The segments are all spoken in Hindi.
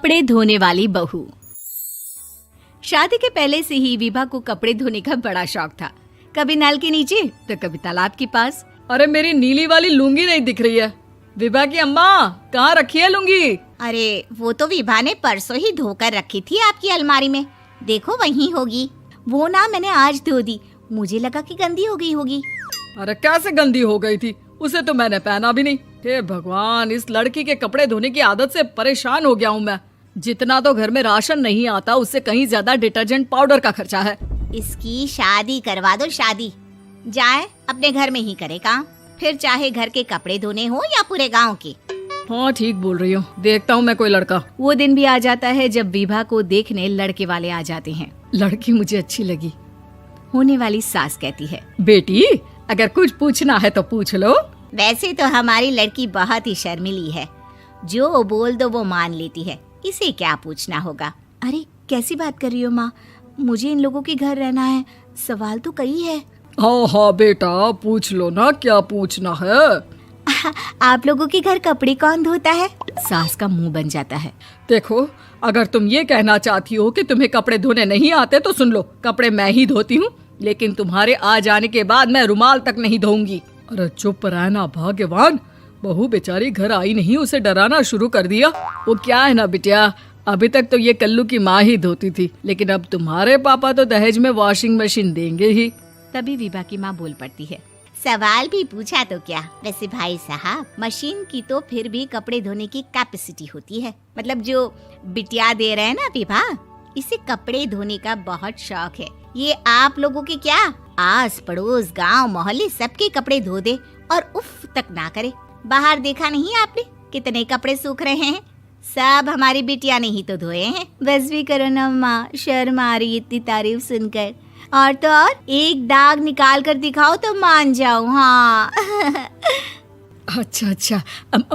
कपड़े धोने वाली बहू। शादी के पहले से ही विभा को कपड़े धोने का बड़ा शौक था। कभी नल के नीचे तो कभी तालाब के पास। अरे मेरी नीली वाली लुंगी नहीं दिख रही है। विभा की अम्मा, कहाँ रखी है लुंगी? अरे वो तो विभा ने परसों ही धोकर रखी थी आपकी अलमारी में, देखो वहीं होगी। वो ना मैंने आज धो दी, मुझे लगा कि गंदी हो गई होगी। अरे कैसे गंदी हो गई थी? उसे तो मैंने पहना भी नहीं। हे भगवान, इस लड़की के कपड़े धोने की आदत से परेशान हो गया हूँ मैं। जितना तो घर में राशन नहीं आता, उससे कहीं ज्यादा डिटर्जेंट पाउडर का खर्चा है। इसकी शादी करवा दो, शादी जाए अपने घर में ही करे काम, फिर चाहे घर के कपड़े धोने हो या पूरे गांव के। हाँ ठीक बोल रही हूँ, देखता हूँ मैं कोई लड़का। वो दिन भी आ जाता है जब विभा को देखने लड़के वाले आ जाते हैं। लड़की मुझे अच्छी लगी। होने वाली सास कहती है, बेटी अगर कुछ पूछना है तो पूछ लो। वैसे तो हमारी लड़की बहुत ही शर्मीली है, जो बोल दो वो मान लेती है, इसे क्या पूछना होगा। अरे कैसी बात कर रही हो माँ, मुझे इन लोगों के घर रहना है, सवाल तो कई है। हाँ हाँ बेटा, पूछ लो ना, क्या पूछना है। आप लोगों के घर कपड़े कौन धोता है? सास का मुंह बन जाता है। देखो, अगर तुम ये कहना चाहती हो कि तुम्हें कपड़े धोने नहीं आते तो सुन लो, कपड़े मैं ही धोती हूँ, लेकिन तुम्हारे आ जाने के बाद मैं रुमाल तक नहीं धोऊंगी। अरे चुप रहना भाग्यवान, बहू बेचारी घर आई नहीं, उसे डराना शुरू कर दिया। वो क्या है ना बिटिया, अभी तक तो ये कल्लू की माँ ही धोती थी, लेकिन अब तुम्हारे पापा तो दहेज में वॉशिंग मशीन देंगे ही। तभी विभा की माँ बोल पड़ती है, सवाल भी पूछा तो क्या। वैसे भाई साहब, मशीन की तो फिर भी कपड़े धोने की कैपेसिटी होती है। मतलब जो बिटिया दे रहे हैं ना विभा, इसे कपड़े धोने का बहुत शौक है। ये आप लोगों के क्या, आस पड़ोस गांव मोहल्ले सबके कपड़े धो दे और उफ तक ना करे। बाहर देखा नहीं आपने कितने कपड़े सूख रहे हैं? सब हमारी बिटिया ने ही तो धोए हैं। बस भी करो ना माँ, शर्म आ रही इतनी तारीफ सुनकर। और तो और एक दाग निकाल कर दिखाओ तो मान जाओ। हाँ अच्छा अच्छा,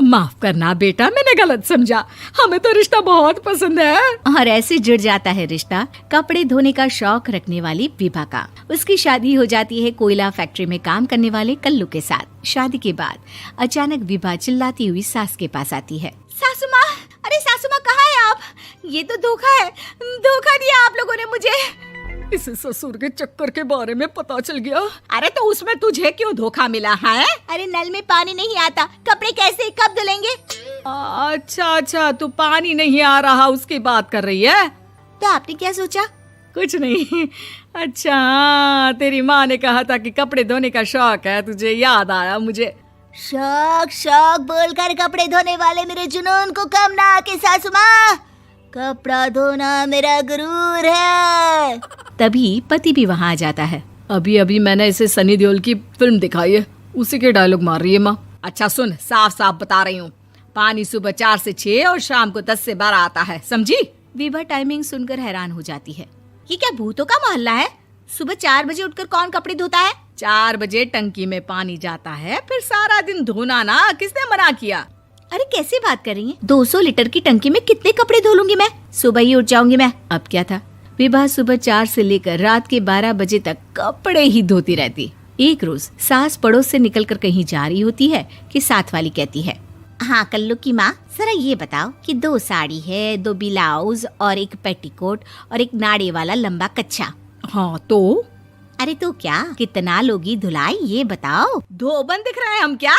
माफ करना बेटा, मैंने गलत समझा। हमें तो रिश्ता बहुत पसंद है। और ऐसे जुड़ जाता है रिश्ता कपड़े धोने का शौक रखने वाली विभा का। उसकी शादी हो जाती है कोयला फैक्ट्री में काम करने वाले कल्लू के साथ। शादी के बाद अचानक विभा चिल्लाती हुई सास के पास आती है। सासू माँ, अरे सासू माँ कहाँ है आप? ये तो धोखा है, धोखा दिया आप लोगों ने मुझे। इसे ससुर के चक्कर के बारे में पता चल गया। अरे तो उसमें तुझे क्यों धोखा मिला है? अरे नल में पानी नहीं आता, कपड़े कैसे कब धुलेंगे? अच्छा अच्छा, तू पानी नहीं आ रहा उसकी बात कर रही है? तो आपने क्या सोचा? कुछ नहीं। अच्छा, तेरी माँ ने कहा था कि कपड़े धोने का शौक है तुझे, याद आया मुझे। शौक शौक बोलकर कपड़े धोने वाले मेरे जुनून को कम ना आके सासू माँ, कपड़ा धोना मेरा गुरूर है। तभी पति भी वहाँ आ जाता है। अभी अभी मैंने इसे सनी देओल की फिल्म दिखाई है, उसी के डायलॉग मार रही है माँ। अच्छा सुन, साफ साफ बता रही हूँ, पानी सुबह 4 से 6 और शाम को 10 से 12 आता है, समझी? विभा टाइमिंग सुनकर हैरान हो जाती है। ये क्या भूतों का मोहल्ला है? सुबह 4 बजे उठकर कौन कपड़े धोता है? 4 बजे टंकी में पानी जाता है, फिर सारा दिन धोना ना, किसने मना किया? अरे कैसी बात कर रही हैं? 200 लीटर की टंकी में कितने कपड़े धो लूंगी मैं, सुबह ही उठ जाऊंगी मैं। अब क्या था, विभा सुबह 4 से लेकर रात के 12 बजे तक कपड़े ही धोती रहती। एक रोज सास पड़ोस से निकलकर कहीं जा रही होती है कि साथ वाली कहती है, हाँ कल्लू की माँ, जरा ये बताओ कि 2 साड़ी है, 2 ब्लाउज और एक पेटीकोट और एक नाड़े वाला लंबा कच्छा। हाँ तो? अरे तो क्या, कितना लोगी धुलाई ये बताओ। धोबन दिख रहे हैं हम क्या?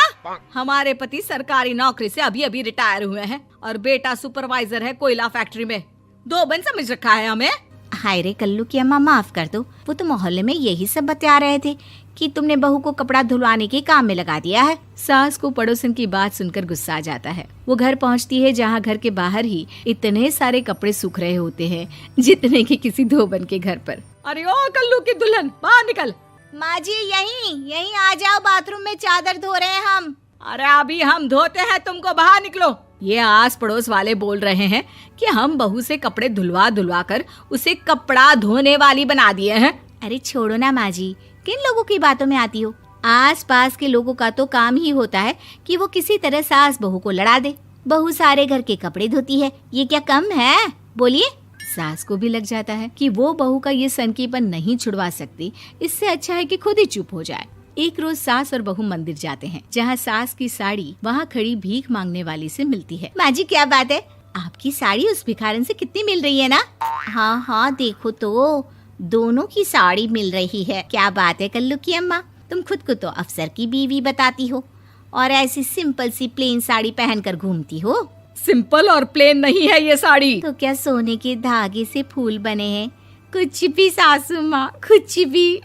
हमारे पति सरकारी नौकरी से अभी अभी रिटायर हुए हैं और बेटा सुपरवाइजर है कोयला फैक्ट्री में। धोबन समझ रखा है हमें? हाय रे कल्लू की अम्मा, माफ कर दो, वो तो मोहल्ले में यही सब बता रहे थे कि तुमने बहू को कपड़ा धुलवाने के काम में लगा दिया है। सास को पड़ोसन की बात सुनकर गुस्सा आ जाता है। वो घर पहुंचती है जहां घर के बाहर ही इतने सारे कपड़े सूख रहे होते हैं जितने कि किसी धोबन के घर पर। अरे ओ कल्लू की दुल्हन, बाहर निकल। माँ जी यहीं आ जाओ, बाथरूम में चादर धो रहे हैं हम। अरे अभी हम धोते हैं, तुमको बाहर निकलो। ये आस पड़ोस वाले बोल रहे हैं कि हम बहू से कपड़े धुलवा कर उसे कपड़ा धोने वाली बना दिए हैं। अरे छोड़ो ना माँ जी, किन लोगों की बातों में आती हो? आस पास के लोगों का तो काम ही होता है कि वो किसी तरह सास बहू को लड़ा दे। बहू सारे घर के कपड़े धोती है, ये क्या कम है? बोलिए। सास को भी लग जाता है कि वो बहू का ये सनकीपन नहीं छुड़वा सकती, इससे अच्छा है कि खुद ही चुप हो जाए। एक रोज सास और बहू मंदिर जाते हैं, जहाँ सास की साड़ी वहाँ खड़ी भीख मांगने वाली से मिलती है। माँ जी क्या बात है, आपकी साड़ी उस भिखारन से कितनी मिल रही है ना? हाँ हाँ देखो तो, दोनों की साड़ी मिल रही है। क्या बात है कल्लू की अम्मा, तुम खुद को तो अफसर की बीवी बताती हो और ऐसी सिंपल सी प्लेन साड़ी पहनकर घूमती हो। सिंपल और प्लेन नहीं है ये साड़ी। तो क्या सोने के धागे से फूल बने हैं? कुछ भी सासू माँ, कुछ भी।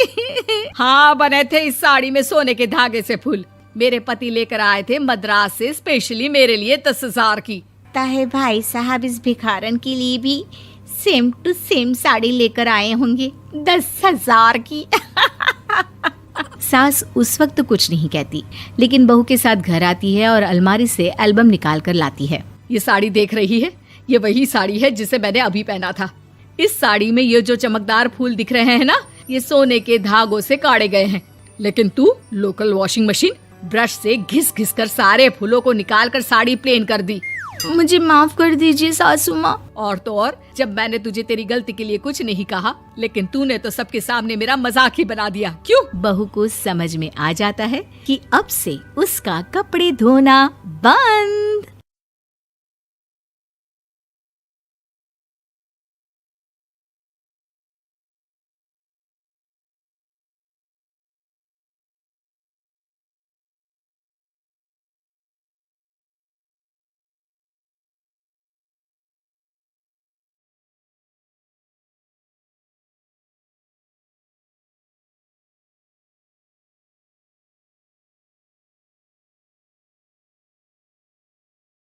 हाँ बने थे इस साड़ी में सोने के धागे से फूल। मेरे पति लेकर आए थे मद्रास से स्पेशली मेरे लिए 10,000 की। ताहे भाई साहब इस भिखारन के लिए भी सेम टू सेम साड़ी लेकर आए होंगे 10,000 की। सास उस वक्त तो कुछ नहीं कहती, लेकिन बहू के साथ घर आती है और अलमारी से एल्बम निकाल कर लाती है। ये साड़ी देख रही है, ये वही साड़ी है जिसे मैंने अभी पहना था। इस साड़ी में ये जो चमकदार फूल दिख रहे हैं ना, ये सोने के धागों से काढ़े गए हैं। लेकिन तू लोकल वॉशिंग मशीन ब्रश से घिस घिस कर सारे फूलों को निकाल कर साड़ी प्लेन कर दी। मुझे माफ कर दीजिए सासू माँ। और तो और, जब मैंने तुझे तेरी गलती के लिए कुछ नहीं कहा, लेकिन तूने तो सबके सामने मेरा मजाक ही बना दिया। क्यों? बहू को समझ में आ जाता है कि अब से उसका कपड़े धोना बंद।